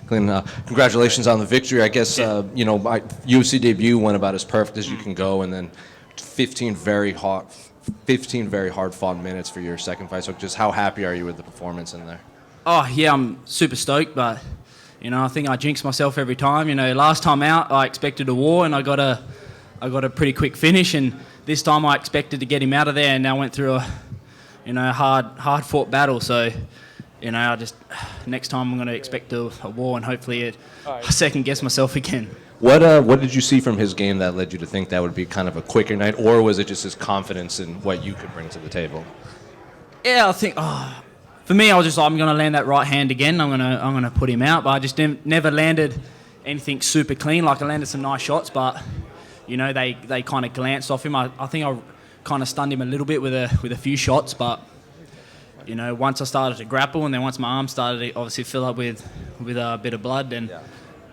Congratulations on the victory. I guess, my UFC debut went about as perfect as you can go, and then 15 very hard-fought minutes for your second fight. So just how happy are you with the performance in there? Oh, yeah, I'm super stoked, but, I think I jinx myself every time. Last time out, I expected a war, and I got a pretty quick finish, and this time I expected to get him out of there, and I went through a hard-fought battle. So, next time I'm going to expect a war, and hopefully I second-guess myself again. What did you see from his game that led you to think that would be kind of a quicker night, or was it just his confidence in what you could bring to the table? Yeah, I think for me, I was just like, I'm going to land that right hand again. I'm going to put him out, but I just never landed anything super clean. Like I landed some nice shots, but they kind of glanced off him. I think I kind of stunned him a little bit with a few shots, but once I started to grapple, and then once my arm started to obviously fill up with a bit of blood, and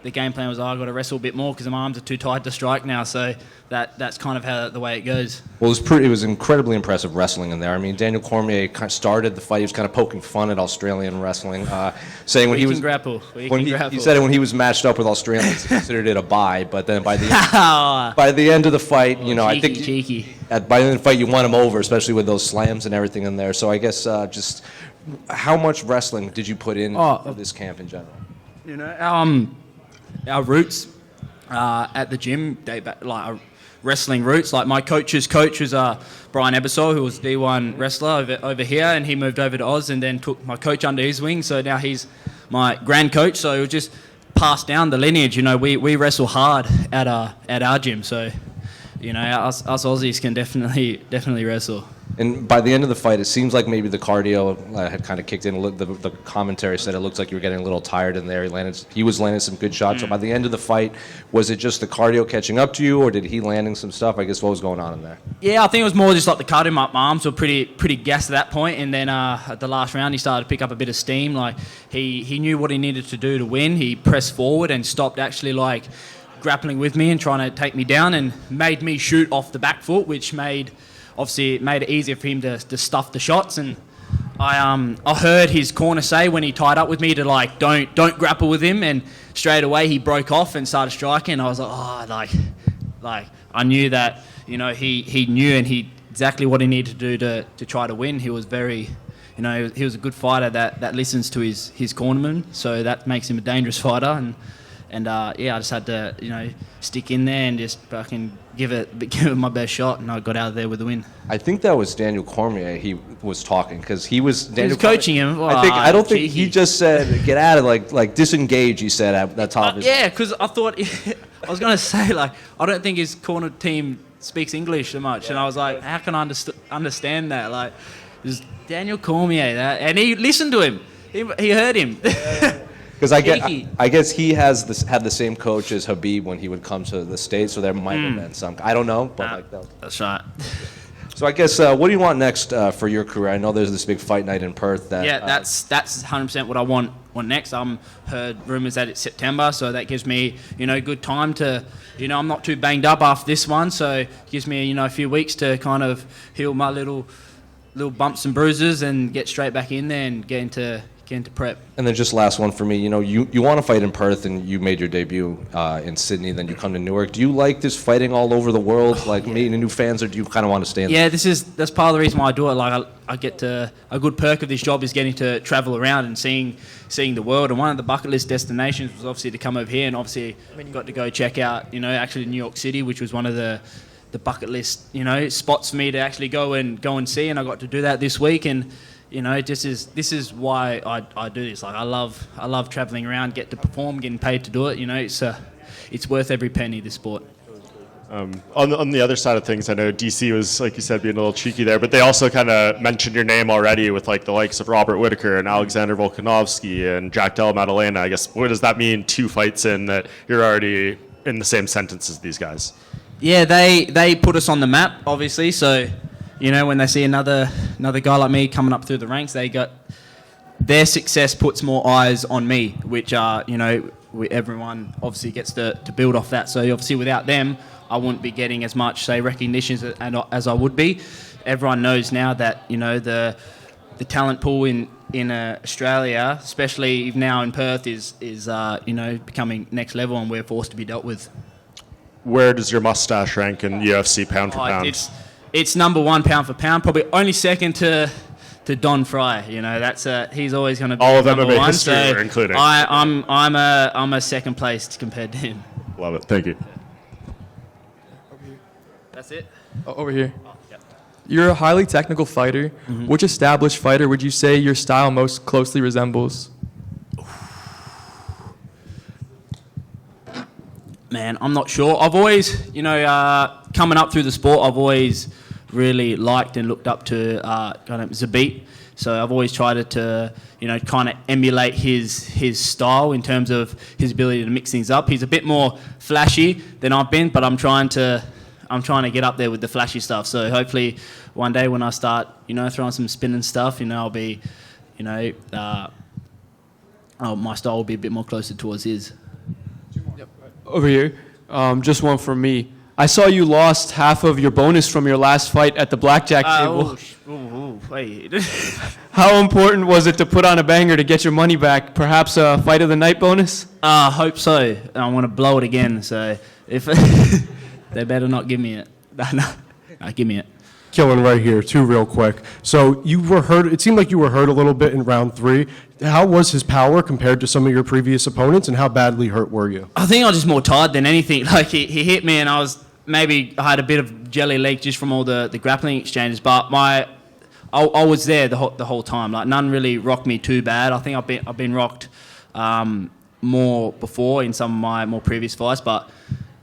the game plan was I've got to wrestle a bit more because my arms are too tight to strike now. So that's kind of the way it goes. Well, it was incredibly impressive wrestling in there. I mean, Daniel Cormier kind of started the fight. He was kind of poking fun at Australian wrestling, saying when he was grapple. He said when he was matched up with Australians, he considered it a bye. But then by the end of the fight, I think by the end of the fight you won him over, especially with those slams and everything in there. So I guess just how much wrestling did you put in for this camp in general? Our roots at the gym, our wrestling roots. Like my coach's coach was Brian Ebersol, who was D1 wrestler over here, and he moved over to Oz and then took my coach under his wing. So now he's my grand coach. So it was just passed down the lineage. We wrestle hard at our gym. So us Aussies can definitely wrestle. And by the end of the fight, it seems like maybe the cardio had kind of kicked in. The commentary said it looks like you were getting a little tired in there. He was landing some good shots. So by the end of the fight, was it just the cardio catching up to you, or did he landing some stuff? I guess what was going on in there? Yeah, I think it was more just like the cardio. My arms were pretty gassed at that point, and then at the last round, he started to pick up a bit of steam. Like he knew what he needed to do to win. He pressed forward and stopped actually grappling with me and trying to take me down, and made me shoot off the back foot, which made it easier for him to stuff the shots. And I heard his corner say when he tied up with me to don't grapple with him, and straight away he broke off and started striking. I was like I knew that he knew, and he exactly what he needed to do to try to win. He was very he was a good fighter that listens to his cornerman, so that makes him a dangerous fighter. And I just had to, stick in there and just fucking give it my best shot, and I got out of there with the win. I think that was Daniel Cormier. He was talking because he was coaching him. I don't think he just said get out of like disengage. He said at that top. Yeah, because I thought I was gonna say I don't think his corner team speaks English so much, and I was like, how can I understand that? There's Daniel Cormier, and he listened to him. He heard him. Because I guess he had the same coach as Habib when he would come to the States, so there might have been some. I don't know, but that's right. So I guess what do you want next for your career? I know there's this big fight night in Perth. That's 100% what I want next. Heard rumours that it's September, so that gives me good time to I'm not too banged up after this one, so it gives me a few weeks to kind of heal my little bumps and bruises and get straight back in there and get into prep. And then just last one for me, you want to fight in Perth, and you made your debut in Sydney, then you come to Newark. Do you like this fighting all over the world, meeting new fans, or do you kind of want to stay in there? That's part of the reason why I do it. I get to, a good perk of this job is getting to travel around and seeing the world, and one of the bucket list destinations was obviously to come over here, and obviously got to go check out, actually New York City, which was one of the bucket list, spots for me to actually go and see, and I got to do that this week. And this is why I do this. I love traveling around, get to perform, getting paid to do it. It's worth every penny, this sport. On the other side of things, I know DC was, like you said, being a little cheeky there, but they also kind of mentioned your name already with the likes of Robert Whittaker and Alexander Volkanovski and Jack Della Maddalena. I guess, what does that mean, 2 fights in, that you're already in the same sentence as these guys? Yeah, they put us on the map, obviously, so when they see another guy like me coming up through the ranks, their success puts more eyes on me, which everyone obviously gets to build off that. So obviously without them, I wouldn't be getting as much, say, recognition as I would be. Everyone knows now that, the talent pool in Australia, especially now in Perth, is becoming next level, and we're forced to be dealt with. Where does your mustache rank in UFC pound for pound? It's number one pound for pound, probably only second to Don Fry. That's he's always going to be all of number MMA one. history, So including. I'm a second place compared to him. Love it. Thank you. That's it. Over here. Oh, yep. You're a highly technical fighter. Mm-hmm. Which established fighter would you say your style most closely resembles? Man, I'm not sure. I've always, coming up through the sport, I've always really liked and looked up to Zabit. So I've always tried to, kind of emulate his style in terms of his ability to mix things up. He's a bit more flashy than I've been, but I'm trying to get up there with the flashy stuff. So hopefully one day when I start, throwing some spin and stuff, I'll be, my style will be a bit more closer towards his. Over here, just one from me. I saw you lost half of your bonus from your last fight at the blackjack table. Wait. How important was it to put on a banger to get your money back? Perhaps a fight of the night bonus? I hope so. I want to blow it again. So if they better not give me it. No, give me it. Quillan right here, two real quick. So you were hurt. It seemed like you were hurt a little bit in round 3. How was his power compared to some of your previous opponents, and how badly hurt were you? I think I was just more tired than anything. Like he hit me, and I had a bit of jelly leak just from all the grappling exchanges. But I was there the whole time. Like none really rocked me too bad. I think I've been rocked more before in some of my more previous fights, but.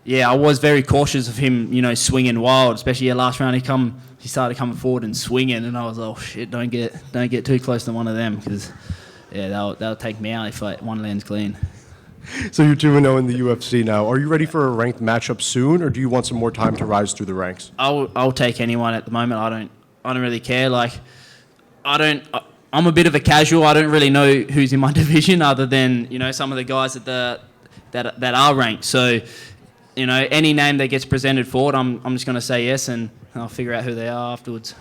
Yeah, I was very cautious of him, swinging wild. Especially last round, he started coming forward and swinging, and I was like, oh shit, don't get too close to one of them, because they'll take me out if one lands clean. So you're 2-0 in the UFC now. Are you ready for a ranked matchup soon, or do you want some more time to rise through the ranks? I'll take anyone at the moment. I don't really care. Like I'm a bit of a casual. I don't really know who's in my division other than some of the guys that are ranked. So. Any name that gets presented forward, I'm just going to say yes, and I'll figure out who they are afterwards.